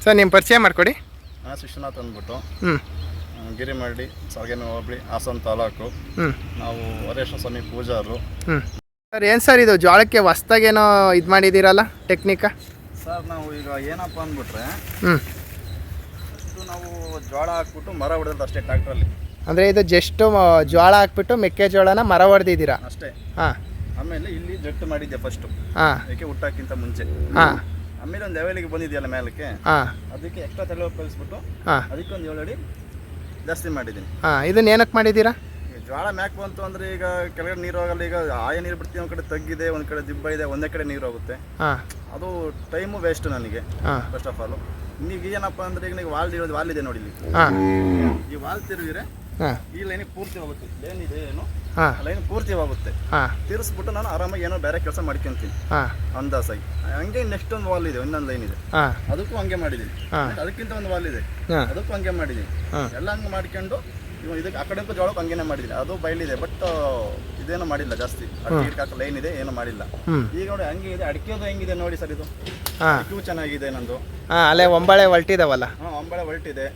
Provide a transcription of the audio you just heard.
Sir ನಿಮ್ಮ ಪರಿಚಯ ಮಾಡಿಕೊಡಿ. ನಾನು ವಿಶ್ವನಾಥ್ ಅಂದ್ಬಿಟ್ಟು ಹ್ಞೂ ಗಿರಿಮಳ್ಳಿ ಸಾಗೇನ ಹೋಬಳಿ ಹಾಸನ ತಾಲೂಕು. ಹ್ಞೂ ನಾವು ವರೇಶ್ವರ ಸ್ವಾಮಿ ಪೂಜಾರರು. ಹ್ಞೂ ಸರ್ ಏನು ಸರ್ ಇದು ಜೋಳಕ್ಕೆ ಹೊಸ್ದಾಗೇನೋ ಇದು ಮಾಡಿದ್ದೀರಲ್ಲ ಟೆಕ್ನಿಕಾ? ಸರ್ ನಾವು ಈಗ ಏನಪ್ಪ ಅಂದ್ಬಿಟ್ರೆ ಹ್ಞೂ ಫಸ್ಟು ನಾವು ಜೋಳ ಹಾಕ್ಬಿಟ್ಟು ಮರ ಹೊಡೆದಂತ ಅಷ್ಟೇ ಟ್ರ್ಯಾಕ್ಟ್ರಲ್ಲಿ. ಅಂದರೆ ಇದು ಜಸ್ಟು ಜೋಳ ಹಾಕ್ಬಿಟ್ಟು ಮೆಕ್ಕೆಜೋಳನ ಮರ ಹೊಡೆದಿದ್ದೀರಾ? ಅಷ್ಟೇ. ಹಾಂ ಆಮೇಲೆ ಇಲ್ಲಿ ಜಟ್ಟು ಮಾಡಿದ್ದೆ ಫಸ್ಟು, ಹಾಂ ಅದಕ್ಕೆ ಹುಟ್ಟಾಕಿಂತ ಮುಂಚೆ. ಹಾಂ ಆಮೇಲೆ ಒಂದು ಲೆವೆಲಿಗೆ ಬಂದಿದೆಯಲ್ಲ ಮೇಲಕ್ಕೆ, ಹಾಂ ಅದಕ್ಕೆ ಎಕ್ಸ್ಟ್ರಾ ತೆಳು ಕಳಿಸ್ಬಿಟ್ಟು ಹಾಂ ಅದಕ್ಕೆ ಒಂದು 7 ಅಡಿ ಜಾಸ್ತಿ ಮಾಡಿದ್ದೀನಿ. ಹಾಂ ಇದನ್ನ ಏನಕ್ಕೆ ಮಾಡಿದ್ದೀರಾ? ಈಗ ಜೋಳ ಮ್ಯಾಕ್ ಬಂತು ಅಂದರೆ ಈಗ ಕೆಳಗಡೆ ನೀರು ಹೋಗಲ್ಲ. ಈಗ ಆಯ ನೀರು ಬಿಡ್ತೀವಿ, ಒಂದು ಕಡೆ ತಗ್ಗಿದೆ, ಒಂದು ಕಡೆ ದಿಬ್ಬ ಇದೆ, ಒಂದೇ ಕಡೆ ನೀರು ಹೋಗುತ್ತೆ. ಹಾಂ ಅದು ಟೈಮು ವೇಸ್ಟ್ ನನಗೆ ಹಾಂ ಫಸ್ಟ್ ಆಫ್ ಆಲು. ಈಗ ಏನಪ್ಪ ಅಂದರೆ ಈಗ ನೀವು ವಾಲ್ ಇದೆ ನೋಡಿ ಇಲ್ಲಿ, ಹಾಂ ಈ ವಾಲ್ ತಿರುಗಿದ್ರೆ ಹಾಂ ಈ ಲೈನಿಗೆ ಪೂರ್ತಿ ಹೋಗುತ್ತೆ. ಲೈನ್ ಇದೆ ಏನು ಹಾಂ ಲೈನ್ ಪೂರ್ತಿ ಹೋಗುತ್ತೆ. ಹಾಂ ತಿರ್ಸ್ಬಿಟ್ಟು ನಾನು ಆರಾಮಾಗಿ ಏನೋ ಬೇರೆ ಕೆಲಸ ಮಾಡ್ಕೊಂತೀನಿ ಹಾಂ ಅಂದಾಸಾಗಿ. ಹಂಗೆ ನೆಕ್ಸ್ಟ್ ಒಂದು ವಾಲ್ ಇದೆ, ಇನ್ನೊಂದು ಲೈನ್ ಇದೆ, ಹಾಂ ಅದಕ್ಕೂ ಹಂಗೆ ಮಾಡಿದ್ದೀನಿ. ಹಾಂ ಅದಕ್ಕಿಂತ ಒಂದು ವಾಲ್ ಇದೆ, ಹಾಂ ಅದಕ್ಕೂ ಹಂಗೆ ಮಾಡಿದ್ದೀನಿ. ಹಾಂ ಎಲ್ಲ ಹಂಗೆ ಮಾಡ್ಕೊಂಡು ಇವಾಗ ಇದಕ್ಕೆ ಆ ಕಡೆಗೂ ಜೋಳಕ್ಕೆ ಹಂಗೇನೆ ಮಾಡಿದ್ದೀನಿ. ಅದು ಬಯಲಿದೆ, ಬಟ್ ಇದೇನು ಮಾಡಿಲ್ಲ ಜಾಸ್ತಿ. ಅಡಿಕೆ ಲೈನ್ ಇದೆ, ಏನು ಮಾಡಿಲ್ಲ. ಹ್ಞೂ ಈಗ ನೋಡಿ ಹಂಗೆ ಇದೆ. ಅಡಿಕೆದು ಹೆಂಗಿದೆ ನೋಡಿ ಸರ್, ಇದು ಹಾಂ ಕ್ಯೂ ಚೆನ್ನಾಗಿದೆ ನಂದು. ಹಾಂ ಅಲ್ಲೇ ಒಂಬಳೆ ಹೊಲ್ಟಿದಾವಲ್ಲ. ಹಾಂ, ಒಂಬಳೆ ಹೊಲ್ಟಿದೆ.